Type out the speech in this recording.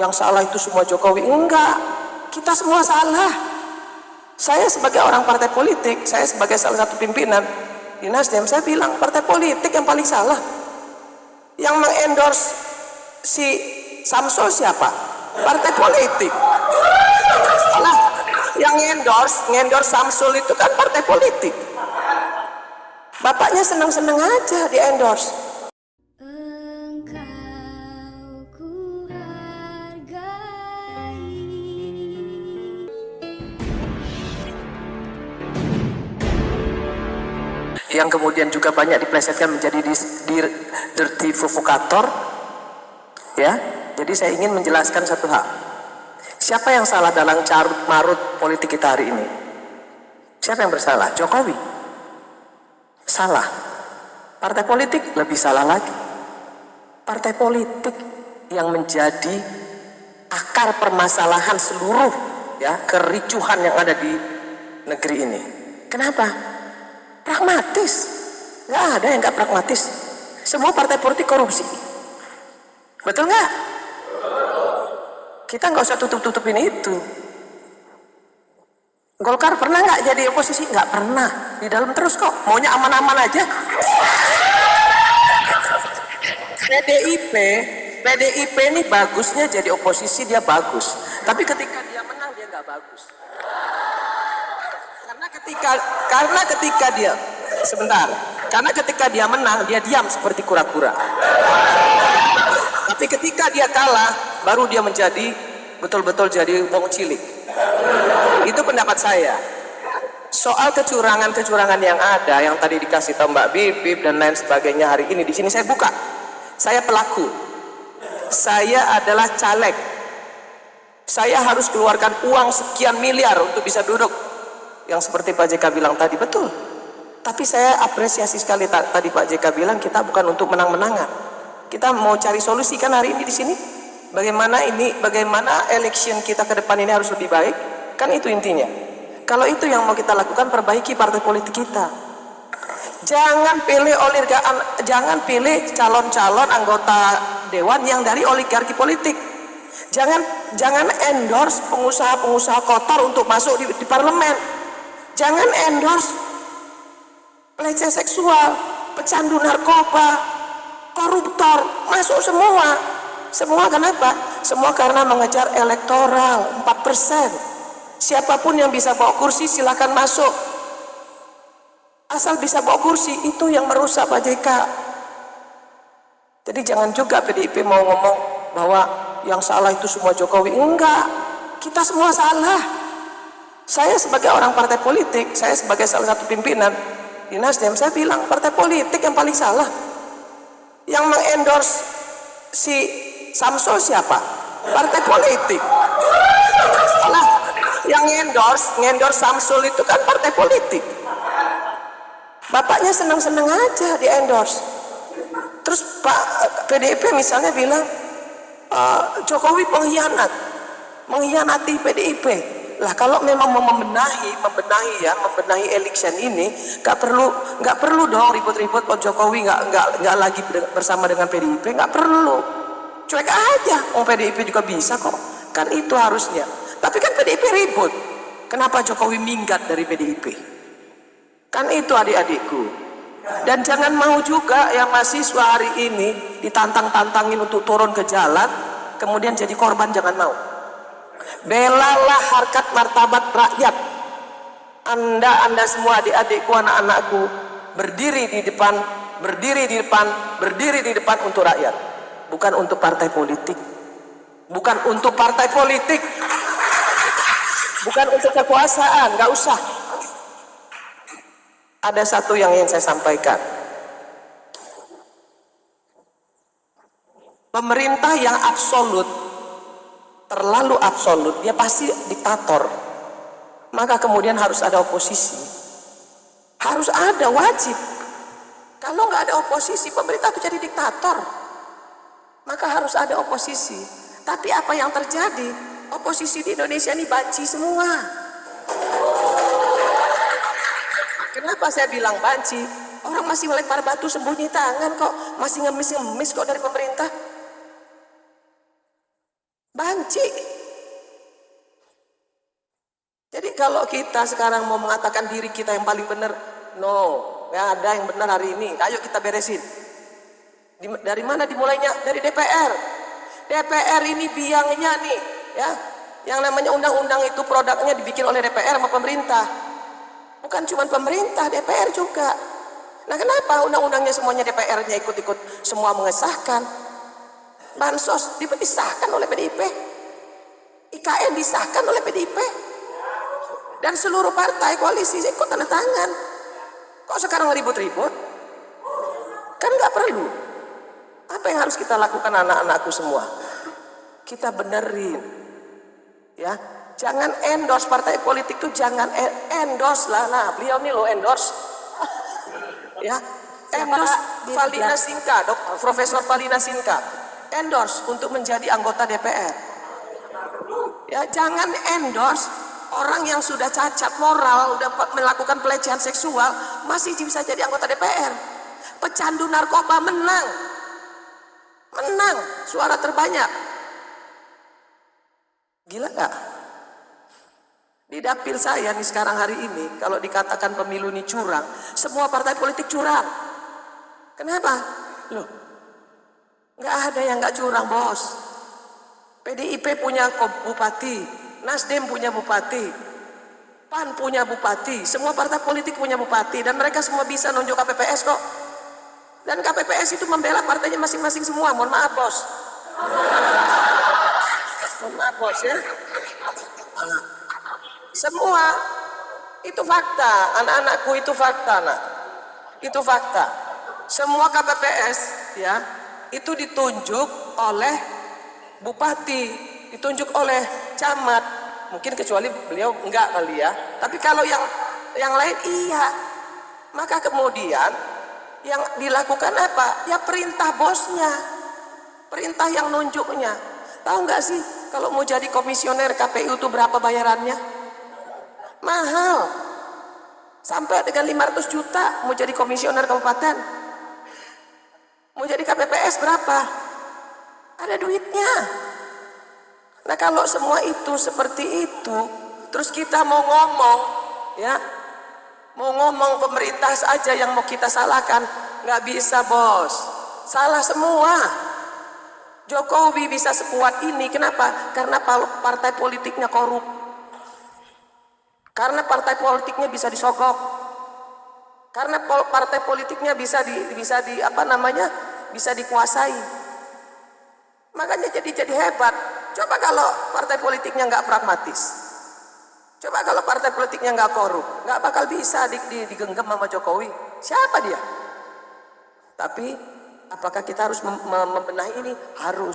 yang salah itu semua Jokowi. Enggak, kita semua salah. Saya sebagai orang partai politik, saya sebagai salah satu pimpinan di Nasdem, saya bilang partai politik yang paling salah. Yang mengendorse si Samsul siapa? Partai politik. Nah, yang ngendorse Samsul itu kan partai politik. Bapaknya senang-senang aja di endorse. Yang kemudian juga banyak diplesetkan menjadi dirty provokator, ya. Jadi saya ingin menjelaskan satu hal. Siapa yang salah dalam carut marut politik kita hari ini? Siapa yang bersalah? Jokowi. Salah. Partai politik lebih salah lagi. Partai politik yang menjadi akar permasalahan seluruh ya kericuhan yang ada di negeri ini. Kenapa? Pragmatis. Nggak ada yang nggak pragmatis. Semua partai politik korupsi. Betul nggak? Kita nggak usah tutup-tutupin itu. Golkar pernah nggak jadi oposisi? Nggak pernah. Di dalam terus kok. Maunya aman-aman aja. PDIP ini bagusnya jadi oposisi, dia bagus. Tapi ketika dia menang dia nggak bagus. Karena ketika dia menang dia diam seperti kura-kura. Tapi ketika dia kalah baru dia menjadi betul-betul jadi wong cilik. Itu pendapat saya. Soal kecurangan yang ada yang tadi dikasih tahu Mbak Bibip dan lain sebagainya, hari ini di sini saya buka. Saya pelaku. Saya adalah caleg. Saya harus keluarkan uang sekian miliar untuk bisa duduk. Yang seperti Pak JK bilang tadi, betul. Tapi saya apresiasi sekali tadi Pak JK bilang kita bukan untuk menang-menangan. Kita mau cari solusi kan hari ini di sini. Bagaimana election kita ke depan ini harus lebih baik. Kan itu intinya. Kalau itu yang mau kita lakukan, perbaiki partai politik kita. Jangan pilih calon-calon anggota dewan yang dari oligarki politik. Jangan endorse pengusaha-pengusaha kotor untuk masuk di parlemen. Jangan endorse pelecehan seksual, pecandu narkoba, koruptor, masuk semua. Semua kenapa? Semua karena mengejar elektoral 4%. Siapapun yang bisa bawa kursi silakan masuk. Asal bisa bawa kursi, itu yang merusak Pak JK. Jadi jangan juga PDIP mau ngomong bahwa yang salah itu semua Jokowi. Enggak, kita semua salah. Saya sebagai orang partai politik, saya sebagai salah satu pimpinan di Nasdem, saya bilang partai politik yang paling salah. Yang mengendorse si Samsul siapa? Partai politik. Nah, yang ngendorse Samsul itu kan partai politik. Bapaknya senang-senang aja di endorse. Terus Pak PDIP misalnya bilang Jokowi mengkhianati PDIP. Lah kalau memang mau membenahi election ini, nggak perlu dong ribut-ribut. Jokowi nggak lagi bersama dengan PDIP, nggak perlu. Cuek aja, PDIP juga bisa kok. Kan itu harusnya. Tapi kan PDIP ribut. Kenapa Jokowi minggat dari PDIP? Kan itu adik-adikku. Dan jangan mau juga yang mahasiswa hari ini ditantang-tantangin untuk turun ke jalan, kemudian jadi korban, jangan mau. Belalah harkat martabat rakyat. Anda semua adik-adikku, anak-anakku, berdiri di depan untuk rakyat, bukan untuk partai politik. Bukan untuk partai politik. Bukan untuk kekuasaan, nggak usah. Ada satu yang ingin saya sampaikan. Pemerintah yang absolut, terlalu absolut, dia pasti diktator. Maka kemudian harus ada oposisi. Harus ada, wajib. Kalau nggak ada oposisi, pemerintah itu jadi diktator. Maka harus ada oposisi. Tapi apa yang terjadi? Oposisi di Indonesia ini banci semua. Kenapa saya bilang banci? Orang masih melempar batu sembunyi tangan kok, masih ngemis kok dari pemerintah. Banci. Jadi kalau kita sekarang mau mengatakan diri kita yang paling benar, no, nggak ada yang benar hari ini. Ayo kita beresin. Dari mana dimulainya? Dari DPR. DPR ini biangnya nih, ya. Yang namanya undang-undang itu produknya dibikin oleh DPR sama pemerintah. Bukan cuma pemerintah, DPR juga. Nah, kenapa undang-undangnya semuanya DPR-nya ikut-ikut semua mengesahkan? Bansos disahkan oleh PDIP. IKN disahkan oleh PDIP. Dan seluruh partai koalisi ikut tanda tangan. Kok sekarang ribut-ribut? Kan nggak perlu. Apa yang harus kita lakukan anak-anakku semua? Kita benerin, ya. Jangan endorse partai politik tuh, jangan endorse lah. Nah, beliau nih lo endorse, ya. Endorse Valina Sinka, Profesor Valina Sinka, endorse untuk menjadi anggota DPR. Ya, jangan endorse orang yang sudah cacat moral, udah melakukan pelecehan seksual, masih bisa jadi anggota DPR. Pecandu narkoba menang, suara terbanyak. Gila nggak? Di dapil saya nih sekarang hari ini, kalau dikatakan pemilu ini curang, semua partai politik curang. Kenapa? Loh, nggak ada yang nggak curang, bos. PDIP punya bupati, Nasdem punya bupati, PAN punya bupati, semua partai politik punya bupati, dan mereka semua bisa nunjuk KPPS kok. Dan KPPS itu membela partainya masing-masing semua. Mohon maaf, bos. Mohon maaf, bos, ya. Semua itu fakta, anak-anakku, itu fakta, nak. Itu fakta. Semua KPPS, ya, itu ditunjuk oleh bupati, ditunjuk oleh camat. Mungkin kecuali beliau enggak kali ya. Tapi kalau yang lain iya. Maka kemudian yang dilakukan apa? Ya perintah bosnya, perintah yang nunjuknya. Tahu nggak sih kalau mau jadi komisioner KPU itu berapa bayarannya? Mahal, sampai dengan 500 juta mau jadi komisioner kabupaten. Mau jadi KPPS berapa? Ada duitnya. Nah, kalau semua itu seperti itu, terus kita mau ngomong, ya, mau ngomong pemerintah saja yang mau kita salahkan, nggak bisa, bos. Salah semua. Jokowi bisa sekuat ini, kenapa? Karena partai politiknya korup. Karena partai politiknya bisa disogok. Karena partai politiknya bisa dikuasai. Makanya jadi hebat. Coba kalau partai politiknya nggak pragmatis. Coba kalau partai politiknya nggak korup, nggak bakal bisa digenggam sama Jokowi. Siapa dia? Tapi apakah kita harus membenahi ini? Harus.